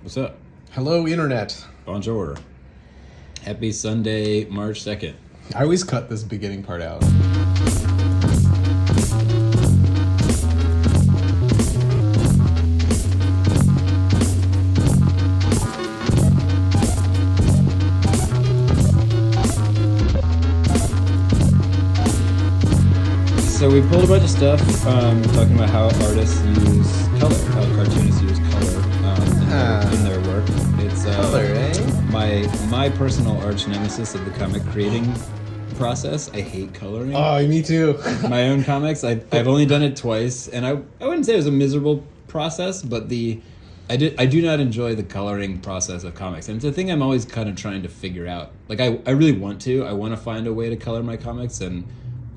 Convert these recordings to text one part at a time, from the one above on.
What's up? Hello, Internet. Bonjour. Happy Sunday, March 2nd. I always cut this beginning part out. So we pulled a bunch of stuff talking about how artists use color, how cartoonists use color in their work. It's Color, eh? my personal arch nemesis of the comic creating process. I hate coloring. Oh, me too. My own comics, I've only done it twice, and I wouldn't say it was a miserable process, but I do not enjoy the coloring process of comics, and it's a thing I'm always kind of trying to figure out. Like I really want to find a way to color my comics, and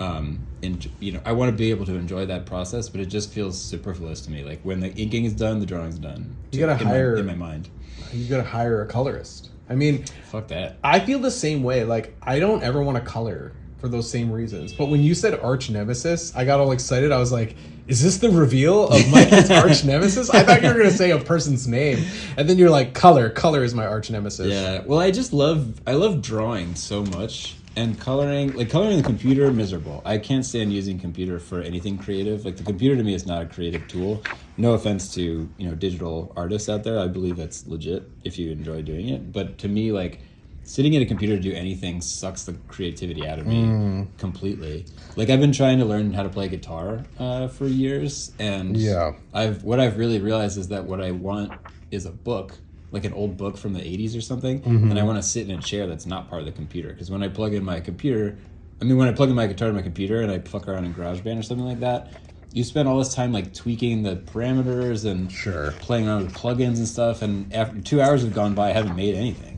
I want to be able to enjoy that process, but it just feels superfluous to me. Like when the inking is done, the drawing's done. You gotta hire in my mind. You gotta hire a colorist. I mean, fuck that. I feel the same way. Like I don't ever want to color for those same reasons. But when you said arch nemesis, I got all excited. I was like, is this the reveal of Mikey's arch nemesis? I thought you were gonna say a person's name, and then you're like, color is my arch nemesis. Yeah. Well, I love drawing so much. And coloring the computer, miserable. I can't stand using computer for anything creative. Like the computer to me is not a creative tool. No offense to, digital artists out there. I believe that's legit if you enjoy doing it. But to me, like sitting at a computer to do anything sucks the creativity out of me completely. Like I've been trying to learn how to play guitar for years, and what I've really realized is that what I want is a book. Like an old book from the 80s or something, and I want to sit in a chair that's not part of the computer. Because when I plug in my guitar to my computer and I fuck around in GarageBand or something like that, you spend all this time like tweaking the parameters and playing around with plugins and stuff, and after 2 hours have gone by, I haven't made anything.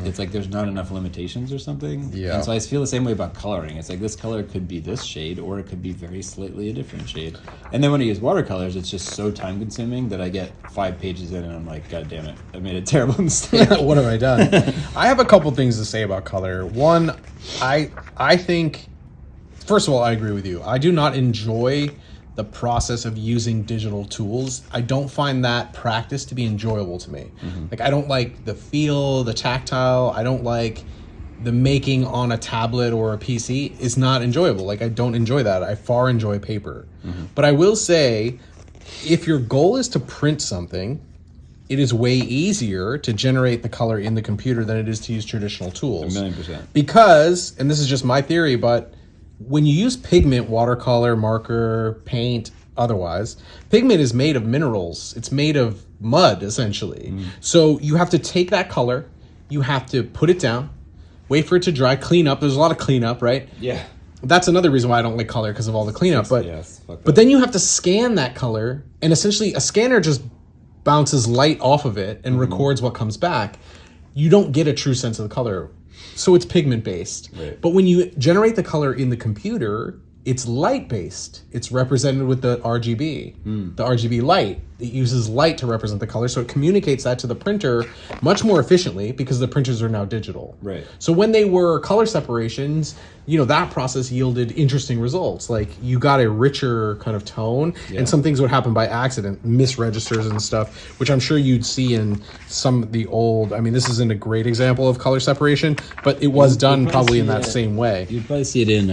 It's like there's not enough limitations or something. Yeah. And so I feel the same way about coloring. It's like this color could be this shade, or it could be very slightly a different shade. And then when I use watercolors, it's just so time consuming that I get 5 pages in and I'm like, God damn it, I made a terrible mistake. What have I done? I have a couple things to say about color. One, I think, first of all, I agree with you. I do not enjoy the process of using digital tools. I don't find that practice to be enjoyable to me. Like I don't like the feel, the tactile. I don't like the making on a tablet or a PC is not enjoyable. Like I don't enjoy that. I far enjoy paper. But I will say, if your goal is to print something, it is way easier to generate the color in the computer than it is to use traditional tools. 1,000,000%. Because, and this is just my theory, but when you use pigment, watercolor, marker, paint, otherwise, pigment is made of minerals. It's made of mud, essentially. So you have to take that color, you have to put it down, wait for it to dry, clean up. There's a lot of cleanup, right? Yeah. That's another reason why I don't like color, because of all the cleanup. But yes, but then you have to scan that color, and essentially a scanner just bounces light off of it and records what comes back. You don't get a true sense of the color. So it's pigment based. Right. But when you generate the color in the computer, it's light based. It's represented with the RGB. The RGB light. It uses light to represent the color, so it communicates that to the printer much more efficiently because the printers are now digital. Right. So when they were color separations, that process yielded interesting results. Like you got a richer kind of tone, and some things would happen by accident, misregisters and stuff, which I'm sure you'd see in some of the old. I mean, this isn't a great example of color separation, but it was done probably in that same way. You'd probably see it in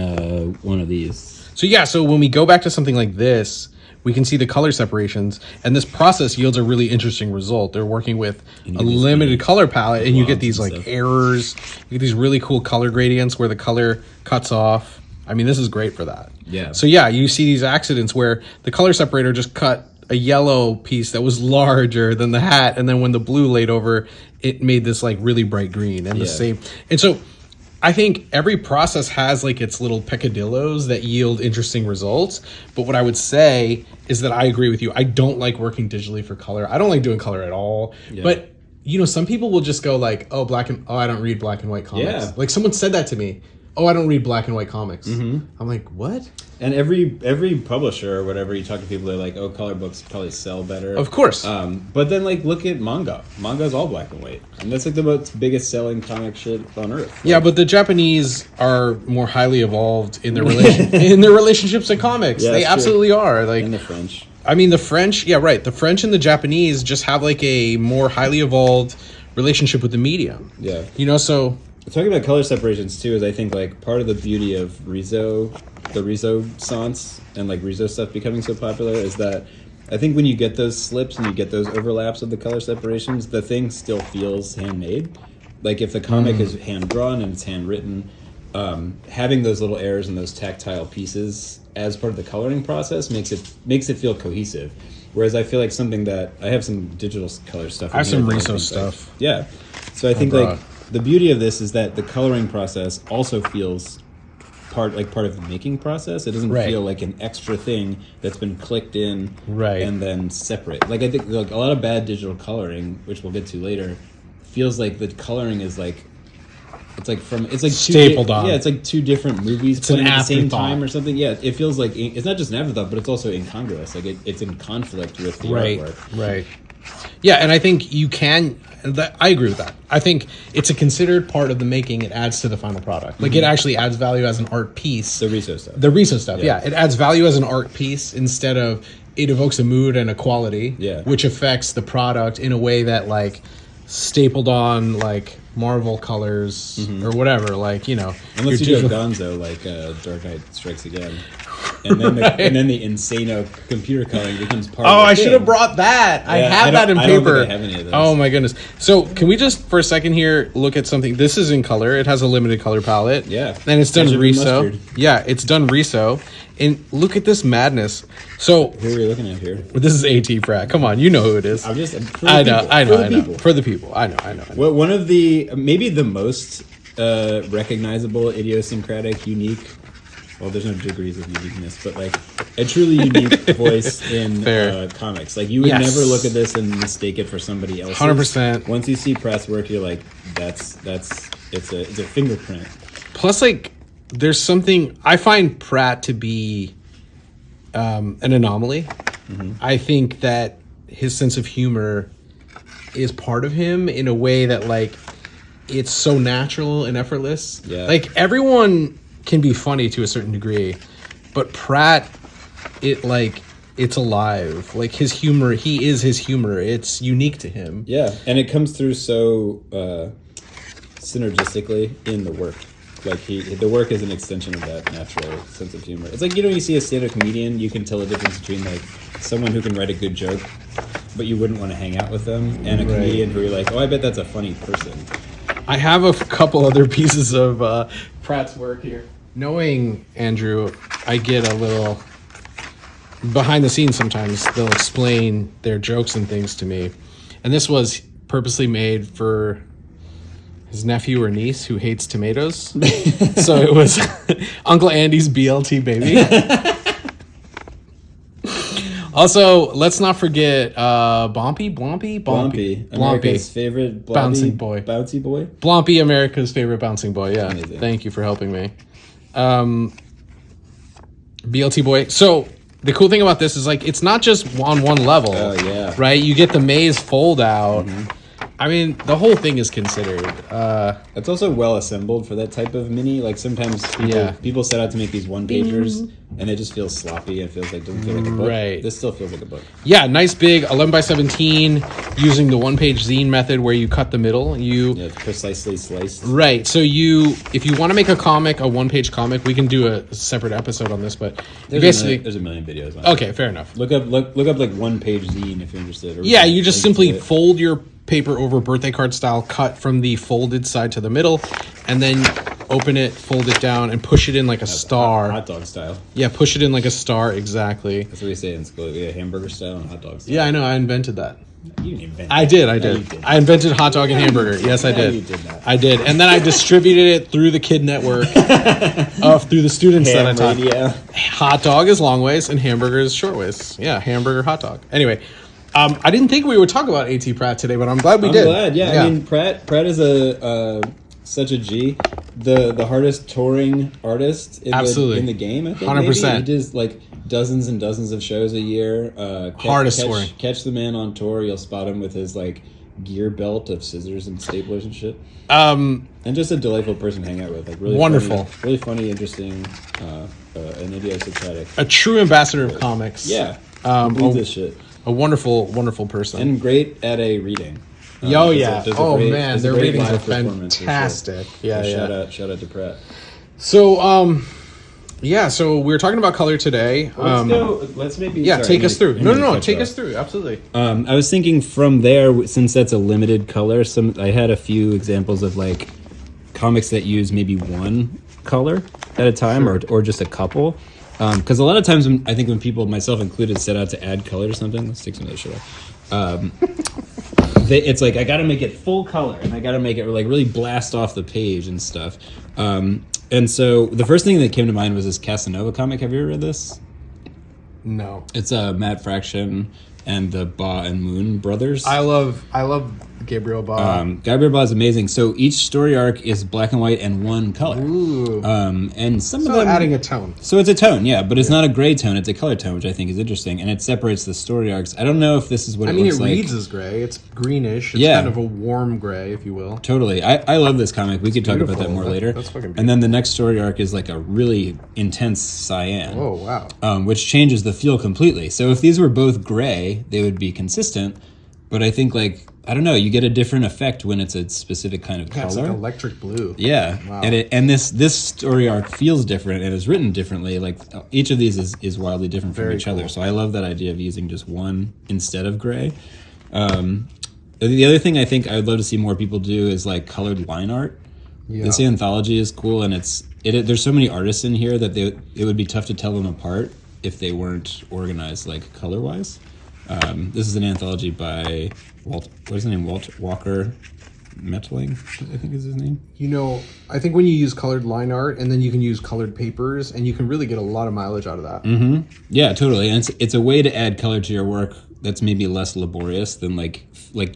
one of these. So when we go back to something like this, we can see the color separations, and this process yields a really interesting result. They're working with a limited color palette, and you get these like errors. You get these really cool color gradients where the color cuts off. I mean, this is great for that. Yeah. So you see these accidents where the color separator just cut a yellow piece that was larger than the hat, and then when the blue laid over, it made this like really bright green and the same. And so I think every process has like its little peccadillos that yield interesting results. But what I would say is that I agree with you. I don't like working digitally for color. I don't like doing color at all. Yeah. But some people will just go like, I don't read black and white comics. Yeah. Like someone said that to me. I don't read black and white comics. I'm like, what? And every publisher or whatever, you talk to people, they're like, color books probably sell better. Of course. But then look at manga. Manga's all black and white, and that's like the most biggest selling comic shit on earth. Yeah, but the Japanese are more highly evolved in their relationships in comics. Yeah, they absolutely are. Like, and the French. I mean, the French, yeah, right. The French and the Japanese just have like a more highly evolved relationship with the medium. Yeah. You know, so talking about color separations too is I think like part of the beauty of Riso, the Riso fonts and like Riso stuff becoming so popular is that I think when you get those slips and you get those overlaps of the color separations, the thing still feels handmade. Like if the comic is hand drawn and it's handwritten, having those little errors and those tactile pieces as part of the coloring process makes it feel cohesive. Whereas I feel like something that I have some digital color stuff. I have some Riso like, stuff. Yeah, so I think like the beauty of this is that the coloring process also feels part of the making process. It doesn't feel like an extra thing that's been clicked in and then separate. Like I think like a lot of bad digital coloring, which we'll get to later, feels like the coloring is like it's like stapled on. Yeah, it's like two different movies it's an at the same afterthought. time or something. Yeah, it feels like it's not just an afterthought, but it's also incongruous. Like it's in conflict with the artwork. Right. Yeah, and I think you can. I agree with that. I think it's a considered part of the making. It adds to the final product. Like it actually adds value as an art piece. The Riso stuff. The Riso stuff. Yeah, it adds value as an art piece instead of it evokes a mood and a quality. Yeah. Which affects the product in a way that like stapled on like Marvel colors or whatever. Like unless you go Gonzo like Dark Knight Strikes Again. And then the insano computer coloring becomes part of the I should have brought that. Yeah, I have that in paper. I don't think I have any of those. Oh my goodness. So can we just for a second here look at something? This is in color. It has a limited color palette. Yeah. And it's done Riso. Yeah, it's done Riso. And look at this madness. So who are we looking at here? This is AT Pratt. Come on, you know who it is. I know. For the people. I know. Well, one of the maybe the most recognizable, idiosyncratic, unique. Well, there's no degrees of uniqueness, but like a truly unique voice in comics. Like you would never look at this and mistake it for somebody else. 100%. Once you see Pratt's work, you're like, it's a fingerprint. Plus, like, there's something I find Pratt to be an anomaly. Mm-hmm. I think that his sense of humor is part of him in a way that like it's so natural and effortless. Yeah. Like everyone can be funny to a certain degree, but Pratt, it's alive. Like his humor, he is his humor. It's unique to him. Yeah, and it comes through so synergistically in the work. Like the work is an extension of that natural sense of humor. It's like you see a stand-up comedian, you can tell the difference between like someone who can write a good joke, but you wouldn't want to hang out with them, and a comedian who you're like, oh, I bet that's a funny person. I have a couple other pieces of Pratt's work here. Knowing Andrew, I get a little behind the scenes sometimes. They'll explain their jokes and things to me. And this was purposely made for his nephew or niece who hates tomatoes. So it was Uncle Andy's BLT baby. Also, let's not forget Blompy, America's favorite bouncing boy. Bouncy boy? Blompy, America's favorite bouncing boy, yeah. Amazing. Thank you for helping me. BLT boy. So the cool thing about this is like it's not just on one level. Oh yeah. Right? You get the maze fold out. Mm-hmm. I mean, the whole thing is considered. It's also well assembled for that type of mini. Like sometimes people set out to make these one-pagers, and it just feels sloppy. It doesn't feel like a book. Right. This still feels like a book. Yeah, nice big 11x17 using the one-page zine method where you cut the middle. It's precisely sliced. Right. So if you want to make a comic, a one-page comic, we can do a separate episode on this. But there's a million videos on it. Okay, fair enough. Look up like one-page zine if you're interested. Yeah, you just simply fold your paper over birthday card style, cut from the folded side to the middle, and then open it, fold it down, and push it in like a star. Hot dog style. Yeah, push it in like a star, exactly. That's what we say in school. Yeah, hamburger style and hot dog style. Yeah, I know. I invented that. You didn't invent I did. I invented hot dog and hamburger. Yes, I did. You did that. I did. And then I distributed it through the kid network, through the students that I taught. Radio. Hot dog is long ways and hamburger is short ways. Yeah, hamburger, hot dog. Anyway. I didn't think we would talk about A.T. Pratt today, but I'm glad we did. I'm glad, yeah. I mean, Pratt is such a G. The hardest touring artist in the game, I think. 100%. Maybe. He does like dozens and dozens of shows a year. Hardest touring. Catch the man on tour. You'll spot him with his like gear belt of scissors and staplers and shit. And just a delightful person to hang out with. Like really wonderful. Really funny, interesting, and idiosyncratic. A true ambassador of comics. Yeah. Who this shit? A wonderful, wonderful person. And great at a reading. Yeah. Oh man, their great readings are live performance, for sure. fantastic. Yeah, So yeah. Shout out to Pratt. So, so we were talking about color today. Let's go. Let's maybe. Yeah, sorry, take us through. No, catch take up. us through. Absolutely. I was thinking from there, since that's a limited color, I had a few examples of like comics that use maybe one color at a time, or just a couple. Because a lot of times, when people, myself included, set out to add color to something, let's take some of this shit off. It's like I got to make it full color, and I got to make it like really blast off the page and stuff. And so the first thing that came to mind was this Casanova comic. Have you ever read this? No. It's Matt Fraction and the Ba and Moon brothers. I love Gabriel Ba. Gabriel Ba is amazing. So each story arc is black and white and one color. Ooh. And some of So them adding a tone. So it's a tone, yeah, but it's not a gray tone. It's a color tone, which I think is interesting, and it separates the story arcs. I don't know if this is what I it mean, looks it like. reads as gray. It's greenish. It's Yeah. kind of a warm gray, if you will. Totally. I love this comic. We could talk about that beautiful. more later. That's fucking beautiful. And then the next story arc is like a really intense cyan. Oh, wow. Which changes the feel completely. So if these were both gray, they would be consistent. But I think, like, I don't know, you get a different effect when it's a specific kind of Yeah, it's color. like electric blue. Yeah, Wow. and this story arc feels different and is written differently. Like each of these is wildly different from Very each other. cool. So I love that idea of using just one instead of gray. The other thing I think I'd love to see more people do is like colored line art. Yeah. This anthology is cool, and there's so many artists in here that it would be tough to tell them apart if they weren't organized like color wise. This is an anthology by what is his name? Walker Metling, I think is his name. You know, I think when you use colored line art and then you can use colored papers, and you can really get a lot of mileage out of that. Mm-hmm. Yeah, totally. And it's a way to add color to your work that's maybe less laborious than like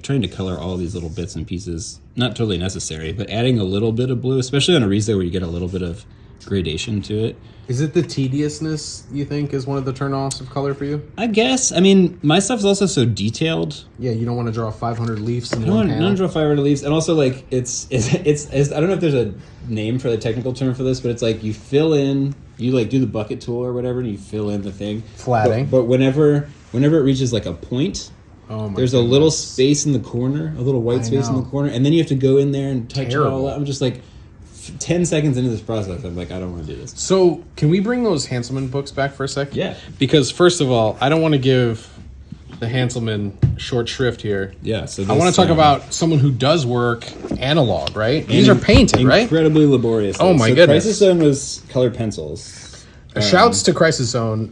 trying to color all these little bits and pieces. Not totally necessary, but adding a little bit of blue, especially on a Riso where you get a little bit of gradation to it. Is it the tediousness you think is one of the turnoffs of color for you? I guess. I mean, my stuff's also so detailed. Yeah, you don't want to draw 500 leaves in I one don't panel. draw 500 leaves, and also like it's I don't know if there's a name for the technical term for this, but it's like you fill in, you like do the bucket tool or whatever, and you fill in the thing. Flatting. But whenever it reaches like a point, Oh my there's a little space in the corner, a little white space in know. the corner, and then you have to go in there and touch it all Terrible. out. I'm just like 10 seconds into this process, I'm like, I don't want to do this. So, can we bring those Hanselman books back for a sec? Yeah. Because, first of all, I don't want to give the Hanselman short shrift here. Yeah, so I want to talk about someone who does work analog, right? These are painted, right? Incredibly laborious. Oh my so goodness. Crisis Zone was colored pencils. Shouts to Crisis Zone.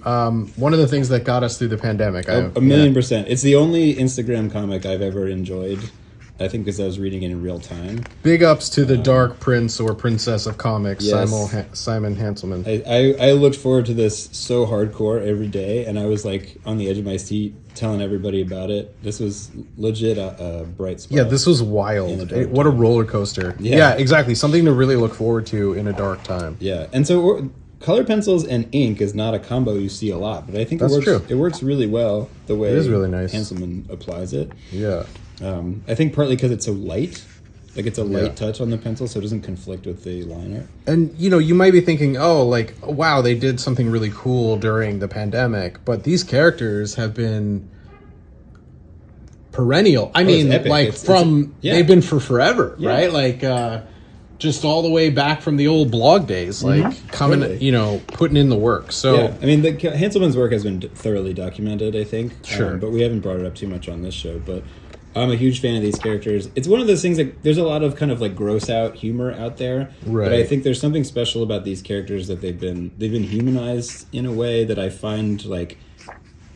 One of the things that got us through the pandemic. A million percent. It's the only Instagram comic I've ever enjoyed. I think because I was reading it in real time. Big ups to the Dark Prince or Princess of Comics, Yes. Simon Hanselman. I looked forward to this so hardcore every day, and I was like on the edge of my seat telling everybody about it. This was legit a bright spot. Yeah, this was In a wild. dark What a roller coaster. Yeah. Yeah, exactly. Something to really look forward to in a dark time. Yeah, and so color pencils and ink is not a combo you see a lot, but I think That's it works. true. It works really well the way It is really nice. Hanselman applies it. Yeah. I think partly because it's so light, like it's a light Yeah. touch on the pencil, so it doesn't conflict with the liner. And you might be thinking, oh, like, wow, they did something really cool during the pandemic, but these characters have been perennial. I mean, epic. like Yeah. they've been for forever, Yeah. right? Like, just all the way back from the old blog days, like coming, Totally. putting in the work. So Yeah, I mean, Hanselman's work has been thoroughly documented, I think. Sure. But we haven't brought it up too much on this show. But I'm a huge fan of these characters. It's one of those things that there's a lot of kind of like gross out humor out there. Right. But I think there's something special about these characters that they've been humanized in a way that I find like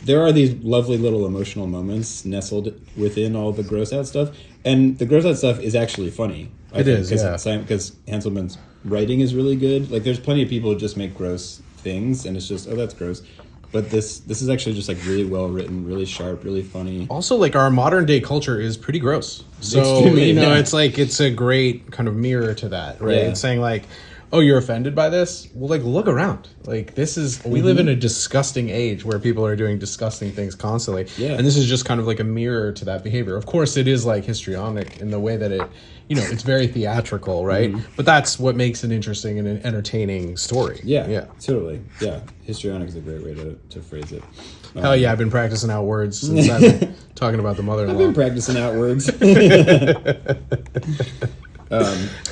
there are these lovely little emotional moments nestled within all the gross out stuff, and the gross out stuff is actually funny. It is, yeah. Because Hanselman's writing is really good. Like, there's plenty of people who just make gross things, and it's just, oh, that's gross. But this is actually just like really well written, really sharp, really funny. also, like, our modern day culture is pretty gross. So, Extremely, yeah. it's like, it's a great kind of mirror to that, right? Yeah. It's saying like, oh, you're offended by this? Well, like, look around. Like, this is, we live in a disgusting age where people are doing disgusting things constantly. Yeah. And this is just kind of like a mirror to that behavior. Of course, it is like histrionic in the way that it, you know, it's very theatrical, right? But that's what makes an interesting and an entertaining story. Yeah, totally. Yeah, histrionic is a great way to phrase it. Hell yeah, I've been practicing out words since I've been talking about the mother-in-law. I've been practicing out words.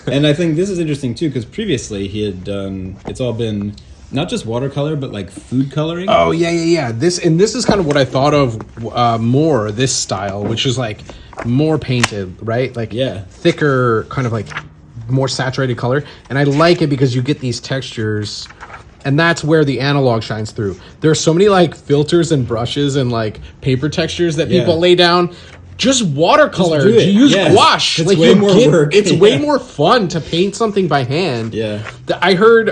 And I think this is interesting too, because previously he had done, it's all been not just watercolor, but like food coloring. Oh yeah. This is kind of what I thought of more, this style, which is like more painted, right? Like thicker, kind of like more saturated color. And I like it because you get these textures, and that's where the analog shines through. There are so many like filters and brushes and like paper textures that people lay down. Just watercolor. Just you use gouache. It's way more work. It's way more fun to paint something by hand. Yeah. I heard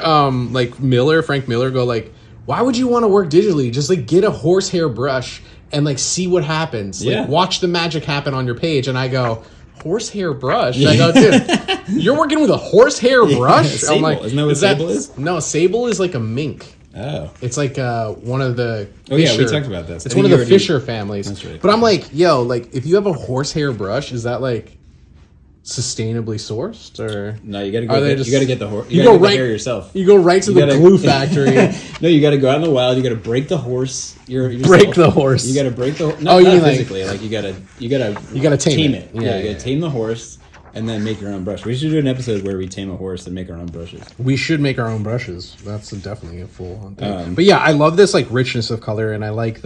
like Frank Miller go like, why would you want to work digitally? Just like get a horsehair brush and like see what happens. Like watch the magic happen on your page. And I go, horsehair brush? I go, dude, you're working with a horsehair brush? Sable. I'm like, isn't that what sable is? No, sable is like a mink. Oh. It's like one of the Fisher. We talked about this. It's one of the Fisher families. That's right. But I'm like, yo, like if you have a horsehair brush, is that like sustainably sourced or no? You gotta go. You gotta get the horse. You go right the hair yourself. You go right to the glue factory. No, you gotta go out in the wild. You gotta break the horse. Break the horse. You gotta break the. Not physically. Like you gotta tame it. Yeah, you gotta tame the horse. And then make your own brush. We should do an episode where we tame a horse and make our own brushes. We should make our own brushes. That's definitely a full-on thing. But yeah, I love this like richness of color, and I like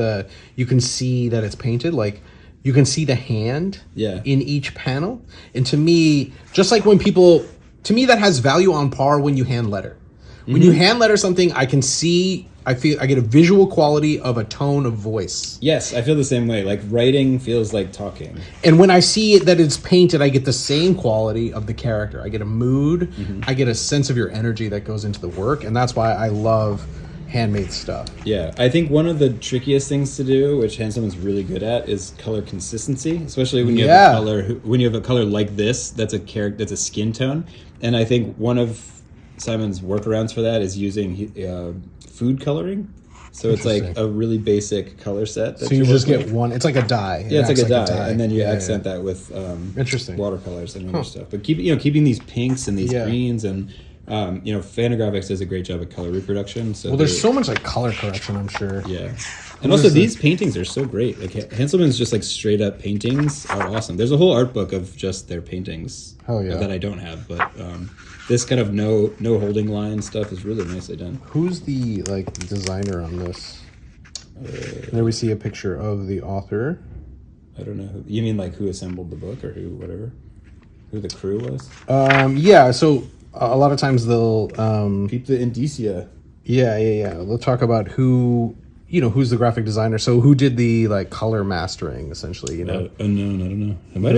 you can see that it's painted. Like you can see the hand in each panel. And to me, just like to me that has value on par when you hand letter. When you hand letter something, I get a visual quality of a tone of voice. Yes, I feel the same way. Like writing feels like talking. And when I see it that it's painted, I get the same quality of the character. I get a mood. I get a sense of your energy that goes into the work, and that's why I love handmade stuff. Yeah, I think one of the trickiest things to do, which Hanselman's really good at, is color consistency. Especially when you have a color. When you have a color like this, that's a skin tone. And I think one of Simon's workarounds for that is using food coloring. So it's like a really basic color set. So you just get one. It's like a dye. Yeah, it's like a dye, and then you accent that with interesting watercolors and other stuff. But keeping these pinks and these greens and Fantagraphics does a great job at color reproduction. So there's so much like color correction, I'm sure. Yeah. And also these paintings are so great. Like Hanselman's just like straight up paintings are awesome. There's a whole art book of just their paintings that I don't have, but this kind of no holding line stuff is really nicely done. Who's the like designer on this? There we see a picture of the author. I don't know. You mean like who assembled the book or who the crew was? Yeah. So a lot of times they'll keep the indicia. Yeah. They'll talk about who's the graphic designer. So who did the like color mastering essentially? Unknown. I don't know. It might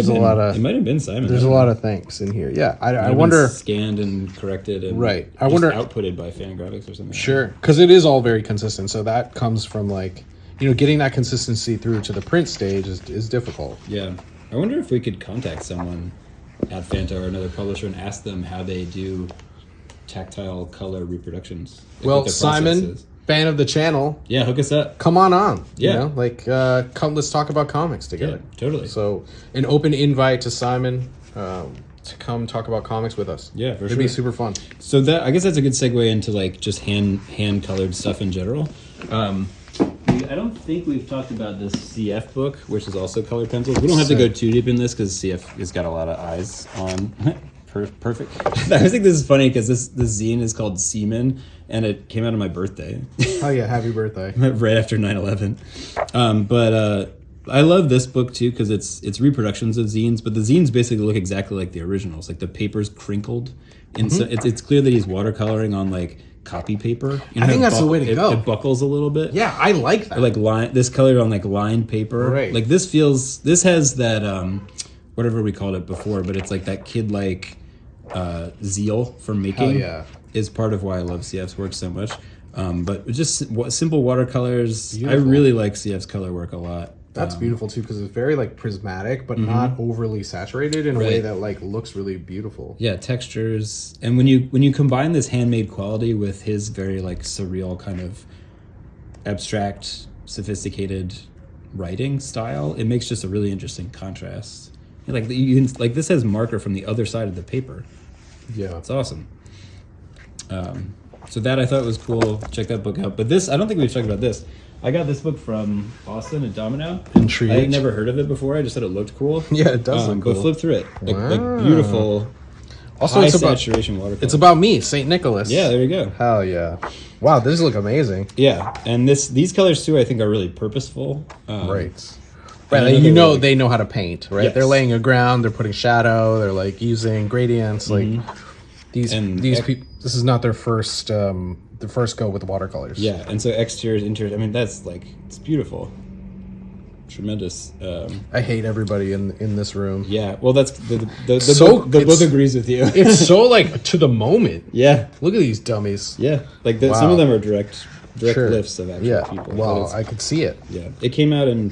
have been Simon. There's a lot of things in here. Yeah, I wonder. Scanned and corrected and I wonder outputted by Fantagraphics or something. Sure, because it is all very consistent. So that comes from like getting that consistency through to the print stage is difficult. Yeah, I wonder if we could contact someone at Fanta or another publisher and ask them how they do tactile color reproductions. Well, Simon, fan of the channel, hook us up. Come on. Come, let's talk about comics together. Yeah, totally. So an open invite to Simon to come talk about comics with us. Yeah, for sure. It'd be super fun. So I guess that's a good segue into like just hand colored stuff in general. I don't think we've talked about this CF book, which is also colored pencils. We don't have to go too deep in this because CF has got a lot of eyes on. Perfect. I always think this is funny because this zine is called Seaman, and it came out on my birthday. Oh yeah, happy birthday! Right after 9/11. But I love this book too because it's reproductions of zines, but the zines basically look exactly like the originals. Like the paper's crinkled, and so it's clear that he's watercoloring on like copy paper. I think that's the way to go. It buckles a little bit. Yeah, I like that. Or like this colored on like lined paper. Right. Like this has that whatever we called it before, but it's like that kid like zeal for making. Is part of why I love CF's work so much. But just simple watercolors. Beautiful. I really like CF's color work a lot. That's beautiful too, because it's very like prismatic, but not overly saturated in a way that like looks really beautiful. Yeah, textures, and when you combine this handmade quality with his very like surreal kind of abstract, sophisticated writing style, it makes just a really interesting contrast. Like like this has marker from the other side of the paper. Yeah, It's awesome. So that I thought was cool. Check that book out. But this, I don't think we've talked about this. I got this book from Austin at Domino. Intrigued. I had never heard of it before. I just thought it looked cool. Yeah, it does look cool. But flip through it. Like Wow. beautiful, Also, high it's about saturation watercolor. it's about me, Saint Nicholas. Yeah, there you go. Hell yeah! Wow, these look amazing. Yeah, and these colors too, I think, are really purposeful. Right. and Right, I you know like- they know how to paint, right? Yes. They're laying a ground, they're putting shadow, they're like using gradients, like these And people. This is not their first go with the watercolors. Yeah, and so exteriors, interiors. I mean, that's like it's beautiful, tremendous. I hate everybody in this room. Yeah, well, that's the So, book, the book it's- agrees with you. It's so like to the moment. yeah, Look at these dummies. yeah. Like some Wow. of them are direct Sure. lifts of actual Yeah. people. but Wow, it's- I could see it. yeah, it came out in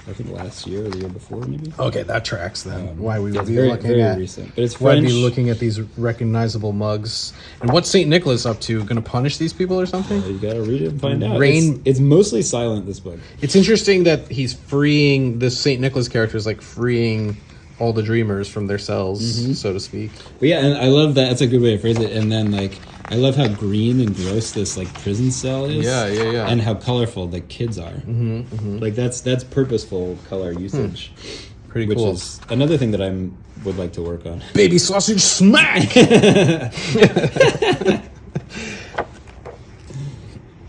I think last year or the year before, maybe. Okay, that tracks then. Why we Yeah, would it's be very, looking very at recent, but it's why French. be looking at these recognizable mugs. And what's Saint Nicholas up to? Going to punish these people or something? You gotta read it and find out. Rain- It's mostly silent. This book. It's interesting that he's freeing this Saint Nicholas character is like freeing all the dreamers from their cells, so to speak. But yeah, and I love that. That's a good way to phrase it. And then like I love how green and gross this like prison cell is. Yeah. And how colorful the kids are. Like that's purposeful color usage. Pretty Which cool. is another thing that would like to work on. Baby sausage smack.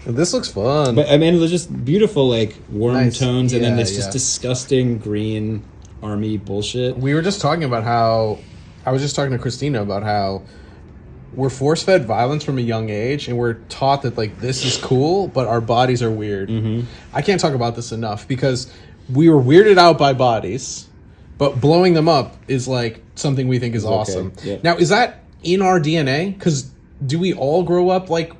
This looks fun. But I mean, it was just beautiful, like warm Nice. tones, and then Yeah, this just yeah. disgusting green army bullshit. We were just talking about how I was just talking to Christina about how we're force fed violence from a young age, and we're taught that like this is cool, but our bodies are weird. I can't talk about this enough because we were weirded out by bodies, but blowing them up is like something we think is awesome. yeah. Now, is that in our DNA? Because do we all grow up like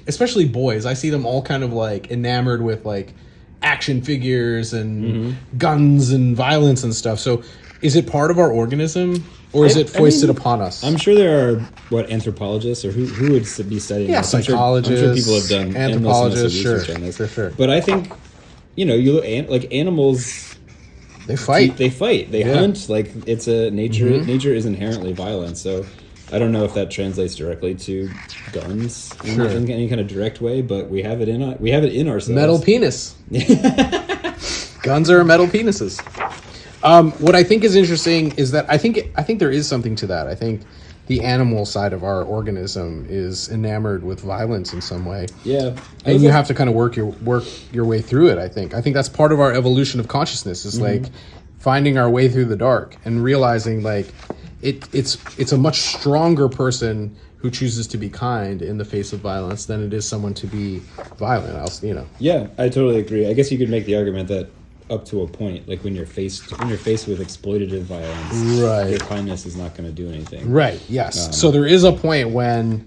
especially boys? I see them all kind of like enamored with like action figures and guns and violence and stuff. So is it part of our organism or is it foisted upon us? I'm sure there are anthropologists or who would be studying. Yeah, this? I'm sure psychologists, people have done anthropologists, endless amounts of sure, research on this. for sure. But I think you look like animals. They fight. They fight. They Yeah. hunt. Like it's a nature. Nature is inherently violent. So I don't know if that translates directly to guns Sure. in any kind of direct way, but we have it in ourselves. Metal penis. Guns are metal penises. What I think is interesting is that I think there is something to that. I think the animal side of our organism is enamored with violence in some way. Yeah, And you have to kind of work your way through it. I think that's part of our evolution of consciousness is like finding our way through the dark and realizing like it's a much stronger person who chooses to be kind in the face of violence than it is someone to be violent. Yeah, I totally agree. I guess you could make the argument that up to a point, like when you're faced with exploitative violence, Right. your kindness is not going to do anything. Right. Yes. So there is a point when,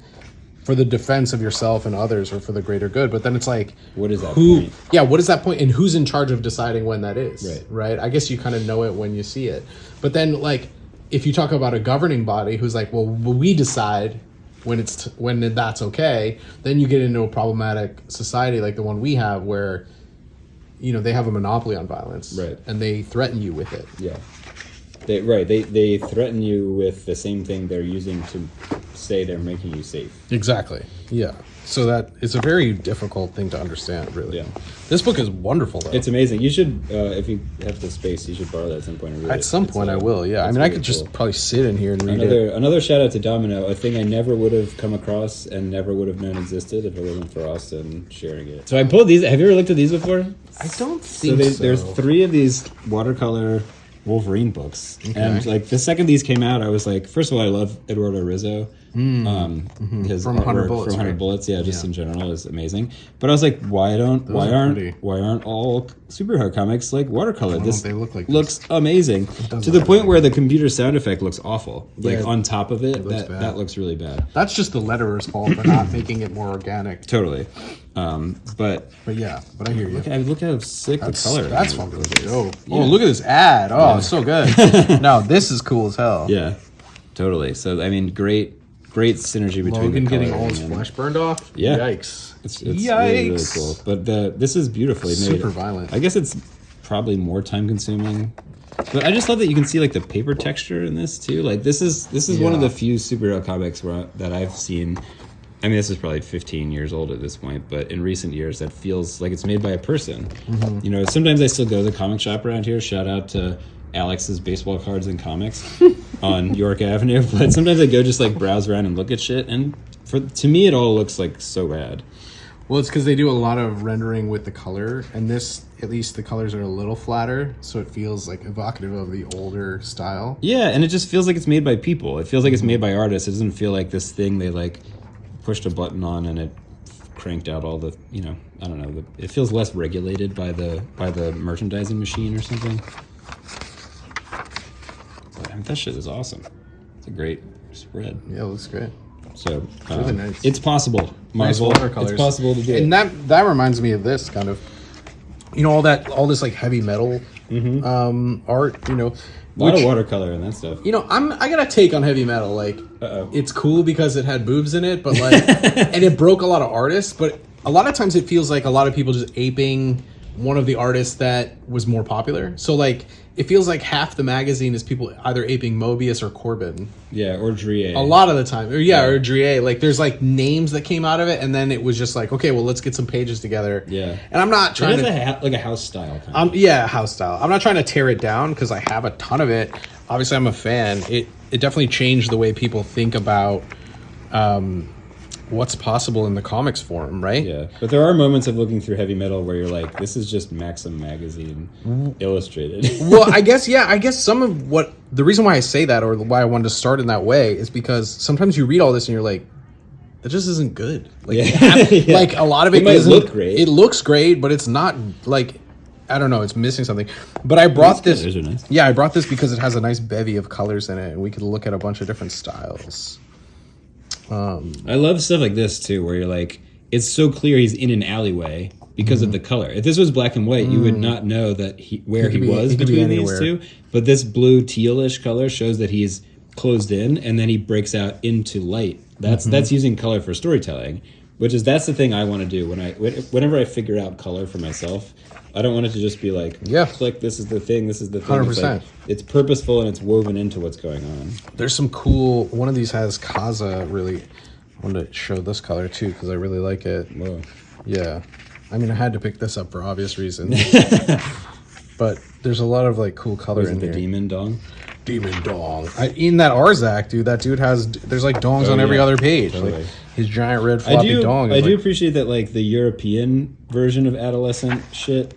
for the defense of yourself and others, or for the greater good. But then it's like, What is that who? point? Yeah. What is that point, and who's in charge of deciding when that is? Right. Right. I guess you kind of know it when you see it. But then, like, if you talk about a governing body who's like, well, we decide when when that's okay, then you get into a problematic society like the one we have, where they have a monopoly on violence, Right. and they threaten you with it. Yeah, they threaten you with the same thing they're using to say they're making you safe. Exactly. Yeah. So that it's a very difficult thing to understand, really. Yeah. This book is wonderful, though. It's amazing. You should, if you have the space, you should borrow that at some point and read it. At some point, I will. Yeah. I it's mean, I really could just cool. probably sit in here and read it. Another shout out to Domino, a thing I never would have come across and never would have known existed if it wasn't for Austin sharing it. So I pulled these. Have you ever looked at these before? I don't So, think so. there's 3 of these watercolor Wolverine books, and like the second these came out, I was like, first of all, I love Eduardo Riso. His From 100 artwork Bullets, from 100 right? Bullets, just Yeah. in general is amazing. But I was like, why aren't all superhero comics like watercolor? Why This don't they look like looks amazing does to the look point where the computer sound effect looks awful. Like Yeah, on top of it, looks bad. that looks really bad. That's just the letterer's fault for not making it more organic. Totally. But But I hear you. look how sick the color. That's is. fucking dope. Oh, look at this ad. Oh, it's so good. No, this is cool as hell. Yeah, totally. So I mean, great synergy between Logan the getting coloring all his and- flesh burned off. Yeah. Yikes. It's really cool. But this is beautifully made. Super violent. I guess it's probably more time consuming. But I just love that you can see like the paper texture in this too. Like this is one of Yeah. the few superhero comics that I've seen. I mean, this is probably 15 years old at this point, but in recent years, that feels like it's made by a person. Mm-hmm. You know, sometimes I still go to the comic shop around here. Shout out to Alex's Baseball Cards and Comics on York Avenue. But sometimes I go just like browse around and look at shit, and to me, it all looks like so rad. Well, it's because they do a lot of rendering with the color, and this, at least the colors are a little flatter, so it feels like evocative of the older style. Yeah, and it just feels like it's made by people. It feels like it's made by artists. It doesn't feel like this thing they like pushed a button on and it cranked out all the, you know, I don't know. It feels less regulated by the merchandising machine or something. But, I mean, that shit is awesome. It's a great spread. Yeah, it looks great. So really nice. It's possible. Nice Marvel, watercolors. it's possible to do. And that reminds me of this kind of, you know, all this like heavy metal art, you know. A lot of watercolor and that stuff. You know, I got a take on heavy metal. Like, it's cool because it had boobs in it, but like, and it broke a lot of artists. But a lot of times it feels like a lot of people just aping one of the artists that was more popular. So like, it feels like half the magazine is people either aping Mobius or Corbin. Yeah, or Drie. A lot of the time, or Drie. Like, there's like names that came out of it, and then it was just like, okay, well, let's get some pages together. Yeah, and I'm not trying to like a house style. Kind of. house style. I'm not trying to tear it down because I have a ton of it. Obviously, I'm a fan. It definitely changed the way people think about what's possible in the comics form, right? Yeah, but there are moments of looking through heavy metal where you're like, this is just Maxim magazine illustrated. Well, I guess some of what the reason why I say that, or why I wanted to start in that way, is because sometimes you read all this and you're like, that just isn't good. Like, Yeah. like a lot of it might isn't. look great. It looks great, but it's not like, I don't know, it's missing something. But I brought this. Those are nice. Yeah, I brought this because it has a nice bevy of colors in it, and we could look at a bunch of different styles. I love stuff like this too, where you're like, it's so clear he's in an alleyway because of the color. If this was black and white, you would not know that where he was he could be between these anywhere. two. But this blue tealish color shows that he's closed in, and then he breaks out into light. That's using color for storytelling, that's the thing I want to do whenever I figure out color for myself. I don't want it to just be like, click, this is the thing, this is the thing. 100%. It's purposeful and it's woven into what's going on. There's some cool. One of these has Kaza. Really, I wanted to show this color too because I really like it. Whoa. Yeah, I mean, I had to pick this up for obvious reasons. But there's a lot of like cool color Is in it the here. demon dong? Demon dong. In that Arzak, dude, that dude has. There's like dongs on every other page. Totally. Like his giant red floppy dong. I Is do like, appreciate that, like, the European version of adolescent shit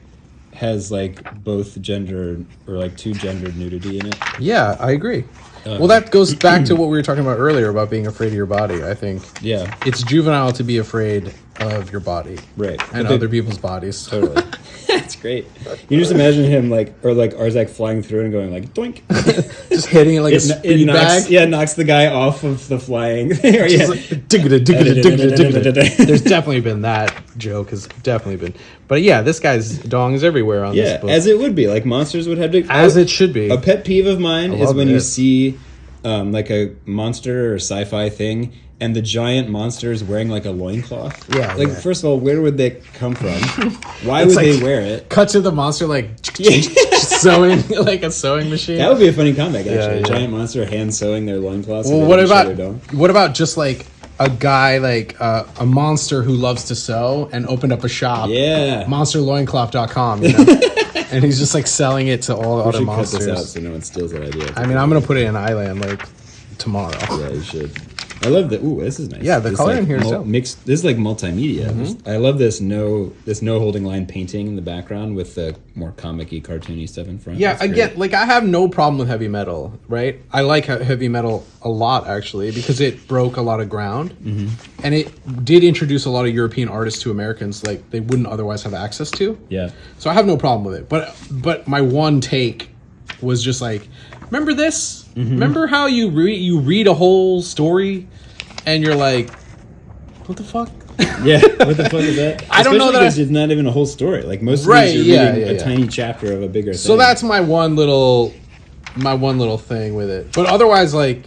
has like both gender or like two gendered nudity in it. Yeah, I agree. Well, that goes back to what we were talking about earlier about being afraid of your body. I think Yeah, it's juvenile to be afraid of your body, right. and But other people's bodies. totally. That's great. You just imagine him like Arzak flying through and going like doink. Just hitting it like a speed bag. knocks the guy off of the flying thing. Or, Just like, diggity, diggity, diggity, diggity. There's definitely been that joke. Has definitely been. But yeah, this guy's dong is everywhere on this book. as it would be. Like monsters would have to. As it should be. A pet peeve of mine is love when you this. see like a monster or sci-fi thing and the giant monster is wearing like a loincloth. Yeah, Like, yeah. first of all, where would they come from? Why It's would like- they wear it? Cut to the monster like sewing like a sewing machine. That would be a funny comic, actually. Yeah, A yeah. giant monster hand sewing their loincloths. Well, so what they can show their about dome. just like a guy like a monster who loves to sew and opened up a shop, Yeah. monsterloincloth.com, you know, and he's just like selling it to all the We other should cut this out monsters. so no one steals that idea. I mean, I'm gonna put it in Island like tomorrow. Yeah, you should. I love the. Ooh, this is nice. Yeah, the This, color like, in here is dope. mixed. This is like multimedia. I love this no holding line painting in the background with the more comic-y, cartoony stuff in front. Yeah, That's again, great. like I have no problem with heavy metal, right? I like heavy metal a lot actually because it broke a lot of ground, and it did introduce a lot of European artists to Americans like they wouldn't otherwise have access to. Yeah. So I have no problem with it. But my one take was just like, remember this? Remember how you read a whole story, and you're like, what the fuck? Yeah, what the fuck is that? I don't know Especially that because it's not even a whole story. Like most of Right, these, you're yeah, reading yeah, a yeah. tiny chapter of a bigger thing. So that's my one little thing with it. But otherwise, like,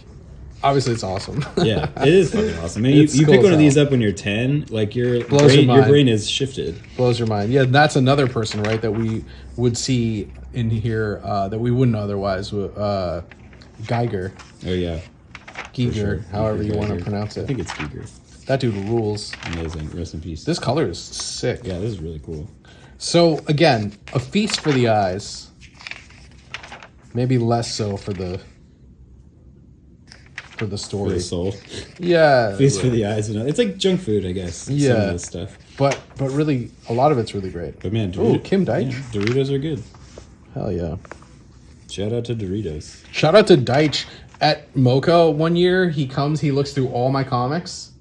obviously, it's awesome. Yeah, it is fucking awesome. Man, you It's pick cool one as of these hell. up when you're 10, like your Blows your mind. brain is shifted. Blows your mind. Yeah, that's another person, right, that we would see in here that we wouldn't otherwise. Geiger. Oh yeah, Giger, sure. however you want to Geiger. pronounce I it. think it's Giger. That dude rules. Amazing. Rest in peace. This color is sick. Yeah, this is really cool. So, again, a feast for the eyes. Maybe less so for the For story. the soul. Yeah. Feast for the eyes. It's like junk food, I guess. Some Yeah. of this stuff. But really, a lot of it's really great. But man, Ooh, Kim Deitch. yeah, Doritos are good. Hell yeah. Shout out to Doritos. Shout out to Deitch. At Mocha one year, he looks through all my comics,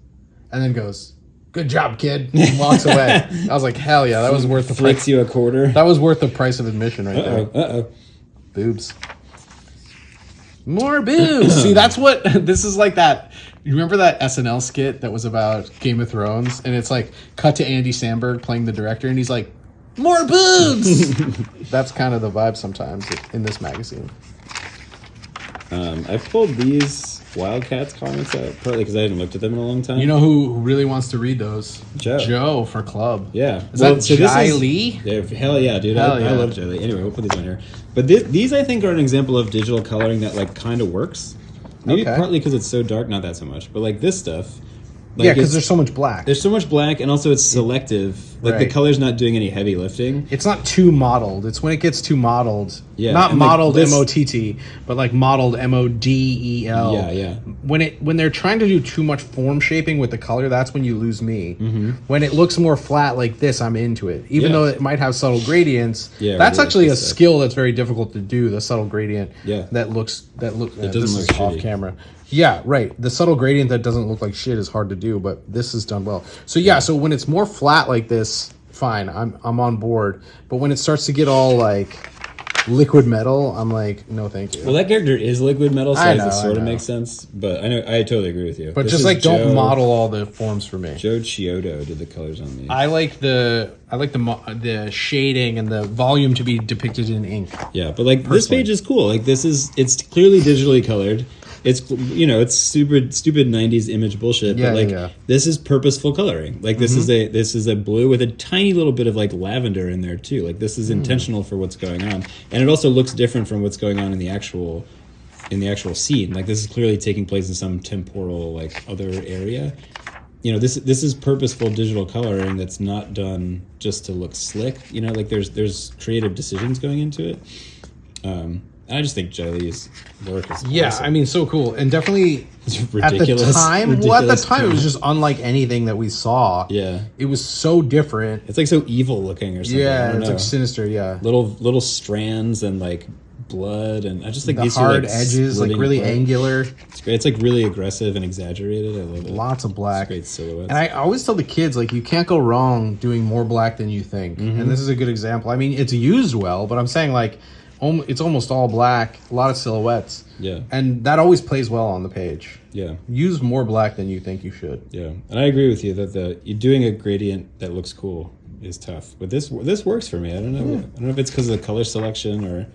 and then goes, "Good job, kid," and walks away. I was like, "Hell yeah, that was worth the Flicks price." you a quarter. That was worth the price of admission right Uh-oh. there. Uh-oh. Boobs. More boobs. See, that's what this is like. That you remember that SNL skit that was about Game of Thrones, and it's like cut to Andy Samberg playing the director, and he's like, "More boobs." That's kind of the vibe sometimes in this magazine. I pulled these Wildcats comics out partly because I hadn't looked at them in a long time. You know who really wants to read those? Joe. Joe for Club. Yeah. Is that this is- Jai Lee? Yeah, hell yeah, dude. Hell I yeah. love Jai Lee. Anyway, we'll put these on here. But these, I think, are an example of digital coloring that, like, kind of works. Maybe Okay. partly because it's so dark, not that so much. But, like, this stuff... Like, Yeah, because it's- there's so much black. there's so much black, and also it's selective. Like, the Right. color's not doing any heavy lifting. It's not too mottled. It's when it gets too mottled. Yeah, Not and, like, mottled this- MOTT, but like mottled MODEL. Yeah, yeah. When they're trying to do too much form shaping with the color, that's when you lose me. Mm-hmm. When it looks more flat like this, I'm into it. Even Yeah. though it might have subtle gradients, Yeah, that's really actually a good stuff. skill that's very difficult to do. The subtle gradient. Yeah. That looks. It doesn't this look is off shitty. camera. Yeah, right. The subtle gradient that doesn't look like shit is hard to do, but this is done well. So yeah, so when it's more flat like this, fine, I'm on board. But when it starts to get all like liquid metal, I'm like, no, thank you. Well, that character is liquid metal, so I it know, sort I of know. makes sense. But I totally agree with you. but This just is like don't Joe- model all the forms for me. Joe Chiodo did the colors on these. I like the the shading and the volume to be depicted in ink. Yeah, but like this Personally. page is cool. Like it's clearly digitally colored. It's it's stupid 90s image bullshit, Yeah, but like yeah. this is purposeful coloring. Like this is a blue with a tiny little bit of like lavender in there too. Like this is intentional for what's going on. And it also looks different from what's going on in the actual scene. Like this is clearly taking place in some temporal like other area. This is purposeful digital coloring that's not done just to look slick. Like there's creative decisions going into it. And I just think Jailee's work is Yeah, awesome. I mean, so cool, and definitely It's at the ridiculous. time. Well, at the ridiculous time, it was print. just unlike anything that we saw. Yeah. It was so different. It's like so evil looking or something. I Yeah, don't it's know. like sinister. Yeah, little strands and like blood, and I just think the these hard are like edges, like splitting really apart. angular. It's great. It's like really aggressive and exaggerated. I love it. Lots of black. It's great silhouettes. And I always tell the kids, like, you can't go wrong doing more black than you think. Mm-hmm. And this is a good example. I mean, it's used well, but I'm saying, like, it's almost all black, a lot of silhouettes. Yeah. And that always plays well on the page. Yeah. Use more black than you think you should. Yeah, and I agree with you that you're doing a gradient that looks cool is tough. But this works for me. I don't know. I don't know if it's because of the color selection or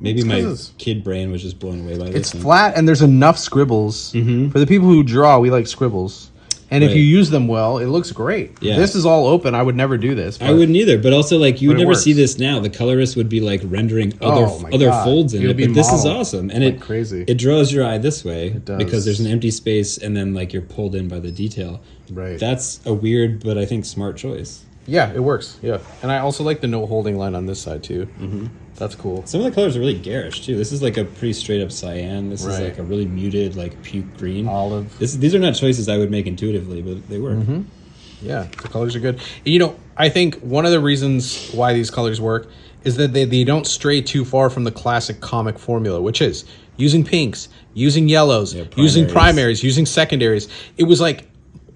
maybe It's 'cause my it's- kid brain was just blown away by this. It's flat, and there's enough scribbles. For the people who draw, we like scribbles. And if Right. you use them well, it looks great. Yeah. This is all open. I would never do this. I wouldn't either, but also like you would But it never works. see this now. The colorist would be like rendering Oh my other God. folds in It it, would be but this is modeled awesome, and like it crazy. It draws your eye this way does. because there's an empty space, and then like you're pulled in by the detail. Right. That's a weird, but I think smart choice. Yeah, it works. Yeah. And I also like the no holding line on this side, too. That's cool. Some of the colors are really garish too. This is like a pretty straight up cyan. This is like a really muted like puke green. Olive. These are not choices I would make intuitively, but they work. Mm-hmm. Yeah, the colors are good. You know, I think one of the reasons why these colors work is that they don't stray too far from the classic comic formula, which is using pinks, using yellows, using primaries, using secondaries. It was like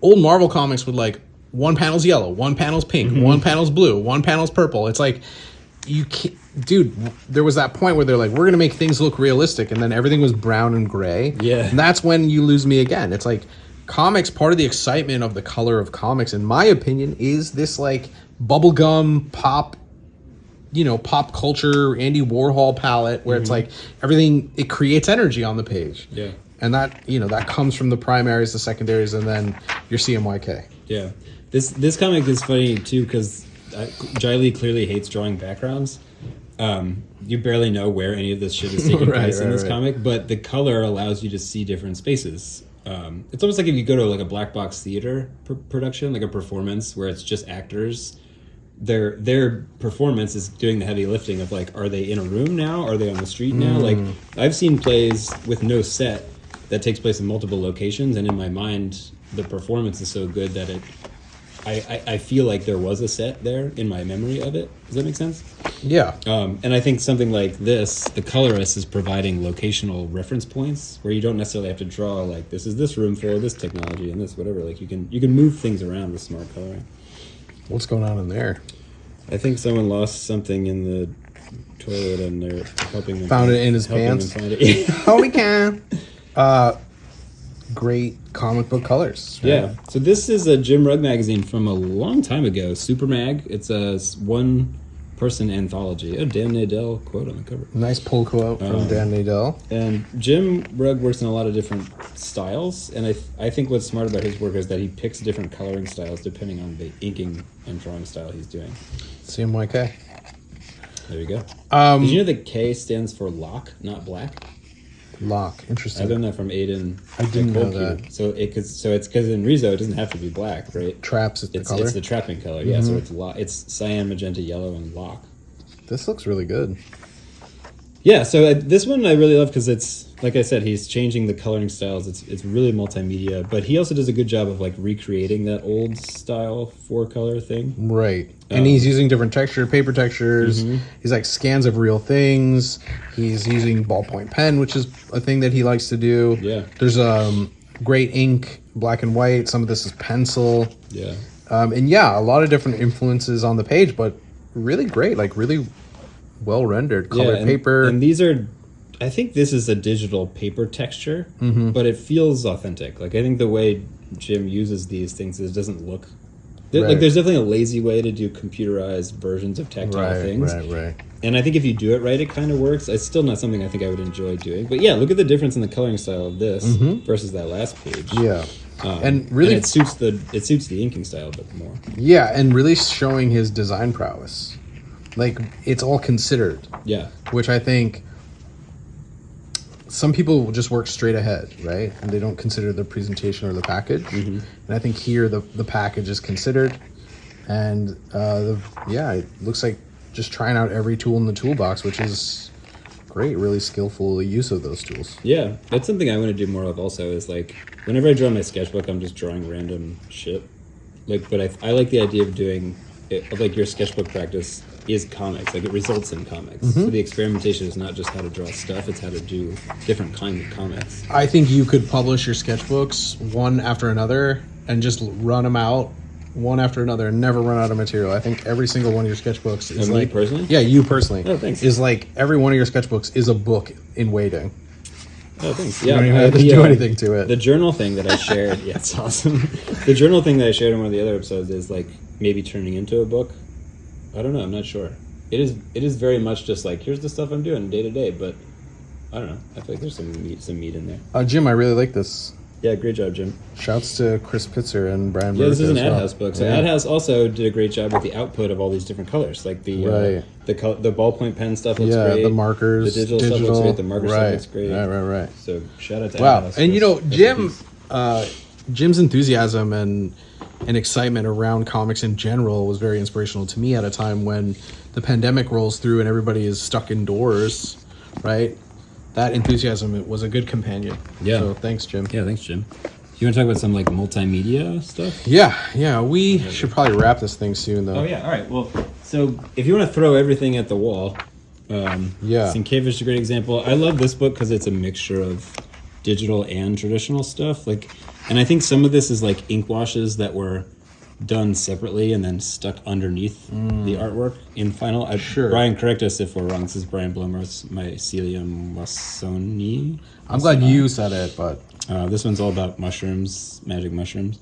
old Marvel comics with like one panel's yellow, one panel's pink, one panel's blue, one panel's purple. It's like, you can't, dude, there was that point where they're like, we're going to make things look realistic. And then everything was brown and gray. Yeah. And that's when you lose me again. It's like comics, part of the excitement of the color of comics, in my opinion, is this like bubblegum pop, you know, pop culture, Andy Warhol palette where it's like everything, it creates energy on the page. Yeah. And that, you know, that comes from the primaries, the secondaries, and then your CMYK. Yeah. This comic is funny too because Jai Lee clearly hates drawing backgrounds. You barely know where any of this shit is taking place in this comic, but the color allows you to see different spaces. It's almost like if you go to like a black box theater production, like a performance where it's just actors. Their performance is doing the heavy lifting of like, are they in a room now? Are they on the street now? Like, I've seen plays with no set that takes place in multiple locations, and in my mind, the performance is so good that I feel like there was a set there in my memory of it. Does that make sense? Yeah. And I think something like this, the colorist is providing locational reference points where you don't necessarily have to draw like, this is this room for this technology and this whatever. Like you can move things around with smart coloring. What's going on in there? I think someone lost something in the toilet and they're helping them. Found it in his pants. Holy can. Great comic book colors. Right? Yeah. So this is a Jim Rugg magazine from a long time ago, Super Mag. It's a one-person anthology. A Dan Nadell quote on the cover. Nice pull quote from Dan Nadell. And Jim Rugg works in a lot of different styles, and I think what's smart about his work is that he picks different coloring styles depending on the inking and drawing style he's doing. CMYK. There you go. Did you know that K stands for lock, not black? Lock. Interesting. I learned that from Aiden. I didn't know that. So it's because in Riso it doesn't have to be black, right? Traps is the color. It's the trapping color. Yeah. So it's cyan, magenta, yellow, and lock. This looks really good. Yeah. So this one I really love because it's, like I said, he's changing the coloring styles. It's really multimedia, but he also does a good job of like recreating that old style 4-color thing. Right. And he's using different paper textures. He's like scans of real things. He's using ballpoint pen, which is a thing that he likes to do. Yeah. There's great ink, black and white. Some of this is pencil. Yeah. And yeah, a lot of different influences on the page, but really great, like really well rendered, colored paper. And these are, I think this is a digital paper texture, but it feels authentic. Like I think the way Jim uses these things, it doesn't look like there's definitely a lazy way to do computerized versions of tactile things. Right. And I think if you do it right, it kind of works. It's still not something I think I would enjoy doing. But yeah, look at the difference in the coloring style of this versus that last page. Yeah. And really, and it suits the inking style a bit more. Yeah, and really showing his design prowess. Like it's all considered. Yeah. Which I think some people will just work straight ahead, right? And they don't consider the presentation or the package. And I think here the package is considered. And it looks like just trying out every tool in the toolbox, which is great, really skillful use of those tools. Yeah, that's something I want to do more of also is like whenever I draw my sketchbook, I'm just drawing random shit. Like, but I like the idea of doing it, like your sketchbook practice is comics, like it results in comics. So the experimentation is not just how to draw stuff, it's how to do different kinds of comics. I think you could publish your sketchbooks one after another and just run them out one after another and never run out of material. I think every single one of your sketchbooks is me personally? Yeah, you personally. Oh, thanks. Is like every one of your sketchbooks is a book in waiting. Oh, thanks. You Yeah, don't even have to do anything to it. The journal thing that I shared, yeah, it's awesome. The journal thing that I shared in one of the other episodes is like maybe turning into a book. I don't know. I'm not sure. It is very much just like, here's the stuff I'm doing day to day, but I don't know. I feel like there's some meat in there. Jim, I really like this. Yeah, great job, Jim. Shouts to Chris Pitzer and Brian. Yeah, this is an Ad House book. So Ad House also did a great job with the output of all these different colors, like the ballpoint pen stuff looks great. The markers, the digital stuff looks great. The marker stuff looks great. Right. So shout out to Ad House. And you know, Jim's enthusiasm and excitement around comics in general was very inspirational to me at a time when the pandemic rolls through and everybody is stuck indoors, right? That enthusiasm was a good companion. Yeah. So thanks, Jim. Yeah, thanks, Jim. You want to talk about some like multimedia stuff? Yeah. We should probably wrap this thing soon, though. Oh yeah. All right. Well, so if you want to throw everything at the wall, Sienkiewicz is a great example. I love this book because it's a mixture of digital and traditional stuff. Like, and I think some of this is like ink washes that were done separately and then stuck underneath the artwork in final. Sure. Brian, correct us if we're wrong. This is Brian Blummer's Mycelium wassoni. I'm glad you said it, but This one's all about mushrooms, magic mushrooms.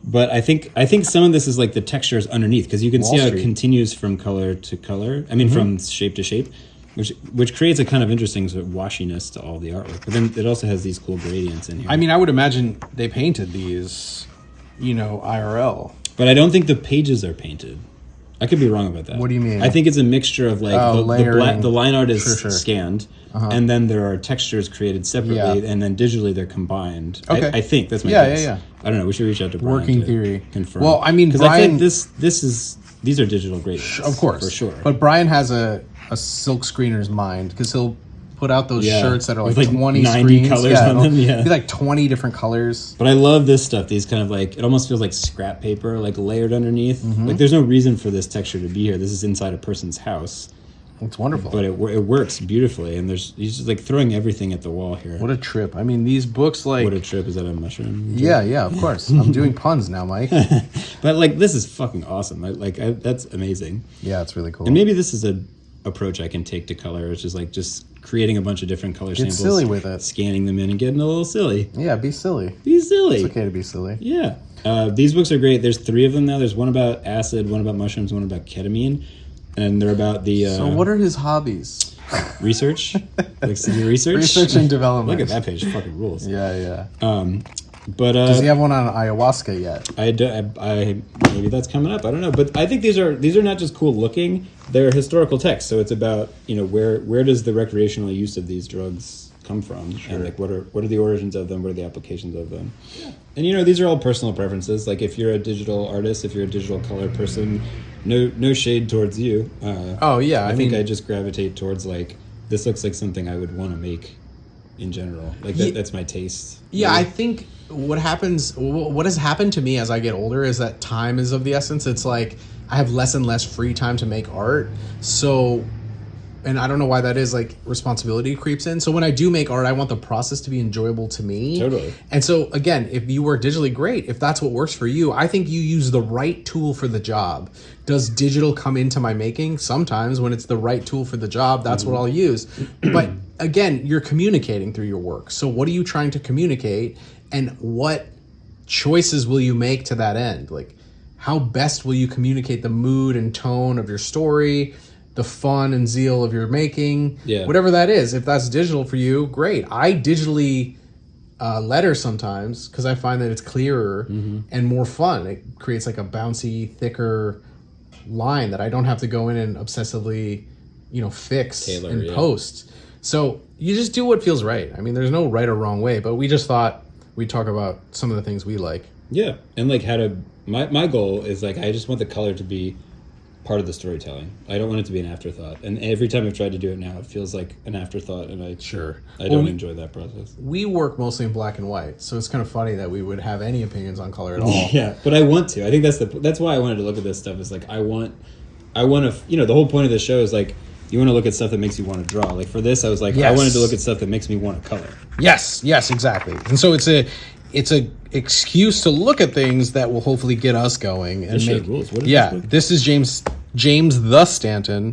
But I think some of this is like the textures underneath, because you can see how it continues from color to color. I mean, from shape to shape, which creates a kind of interesting sort of washiness to all the artwork. But then it also has these cool gradients in here. I mean, I would imagine they painted these, IRL. But I don't think the pages are painted. I could be wrong about that. What do you mean? I think it's a mixture of like the line art is scanned, and then there are textures created separately, and then digitally they're combined. Okay. I think that's my guess. Yeah. I don't know. We should reach out to Brian Working to theory. confirm. Well, I mean, because Brian, I think these are digital gradients, of course, for sure. But Brian has a silk screener's mind, because he'll put out those shirts that are like with 20 90 screens. colors on them. Yeah, be like 20 different colors. But I love this stuff. These kind of like, it almost feels like scrap paper, like layered underneath. Like there's no reason for this texture to be here. This is inside a person's house. It's wonderful. But it works beautifully, and he's just like throwing everything at the wall here. What a trip. I mean, these books like... What a trip. Is that a mushroom? Yeah, of course. I'm doing puns now, Mike. But like, this is fucking awesome. That's amazing. Yeah, it's really cool. And maybe this is a approach I can take to color, which is like just creating a bunch of different color samples. Get silly with it. Scanning them in and getting a little silly. Yeah, be silly. Be silly. It's okay to be silly. Yeah. These books are great. There's 3 of them now. There's one about acid, one about mushrooms, one about ketamine. And they're about the... so what are his hobbies? Research. Like senior research. Research and development. Look at that page. It fucking rules. Yeah. But does he have one on ayahuasca yet? I maybe that's coming up. I don't know. But I think these are not just cool looking. They're historical texts. So it's about, where does the recreational use of these drugs come from? Sure. And like what are the origins of them? What are the applications of them? Yeah. And these are all personal preferences. Like if you're a digital artist, if you're a digital color person, no shade towards you. I think I just gravitate towards like, this looks like something I would want to make in general. Like that's my taste. Yeah, I think what has happened to me as I get older is that time is of the essence. It's like I have less and less free time to make art. So, and I don't know why that is, like responsibility creeps in. So when I do make art, I want the process to be enjoyable to me. Totally. And so again, if you work digitally, great. If that's what works for you, I think you use the right tool for the job. Does digital come into my making? Sometimes when it's the right tool for the job, that's what I'll use. But again, you're communicating through your work. So what are you trying to communicate, and what choices will you make to that end? Like, how best will you communicate the mood and tone of your story, the fun and zeal of your making, whatever that is. If that's digital for you, great. I digitally letter sometimes because I find that it's clearer and more fun. It creates like a bouncy, thicker line that I don't have to go in and obsessively, fix and post. So you just do what feels right. I mean, there's no right or wrong way, but we just thought we'd talk about some of the things we like. Yeah, and like my goal is like, I just want the color to be part of the storytelling. I don't want it to be an afterthought. And every time I've tried to do it now, it feels like an afterthought, and I don't enjoy that process. We work mostly in black and white, so it's kind of funny that we would have any opinions on color at all. Yeah, but I want to. I think that's why I wanted to look at this stuff. Is like I want to. The whole point of the show is like, you want to look at stuff that makes you want to draw. Like for this, I was like, I wanted to look at stuff that makes me want to color. Yes, exactly. And so it's a excuse to look at things that will hopefully get us going and make rules. What is this is James the Stanton.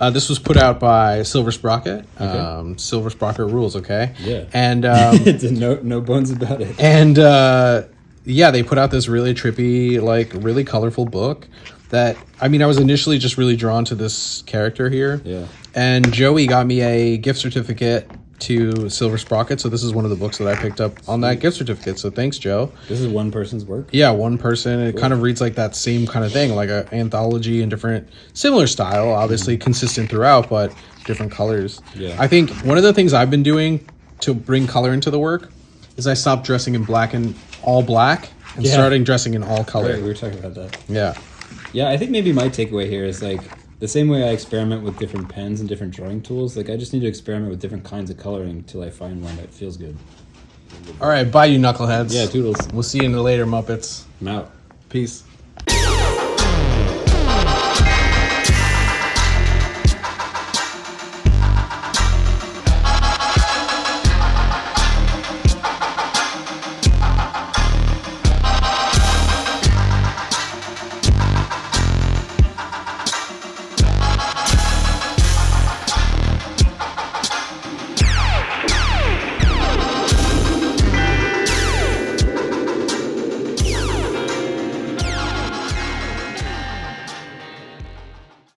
This was put out by Silver Sprocket. Okay. Silver Sprocket rules, okay? Yeah. And it's no bones about it. And they put out this really trippy, like really colorful book that, I mean, I was initially just really drawn to this character here. Yeah. And Joey got me a gift certificate to Silver Sprocket, so this is one of the books that I picked up on that gift certificate, so thanks, Joe. This is one person's work? Yeah, one person. It kind of reads like that same kind of thing, like an anthology and different, similar style, obviously consistent throughout, but different colors. Yeah. I think one of the things I've been doing to bring color into the work is I stopped dressing in black and all black and starting dressing in all color. Right, we were talking about that. Yeah. Yeah, I think maybe my takeaway here is like, The same way I experiment with different pens and different drawing tools, like I just need to experiment with different kinds of coloring until I find one that feels good. All right, bye, you knuckleheads. Yeah, toodles. We'll see you in the later, Muppets. I'm out. Peace.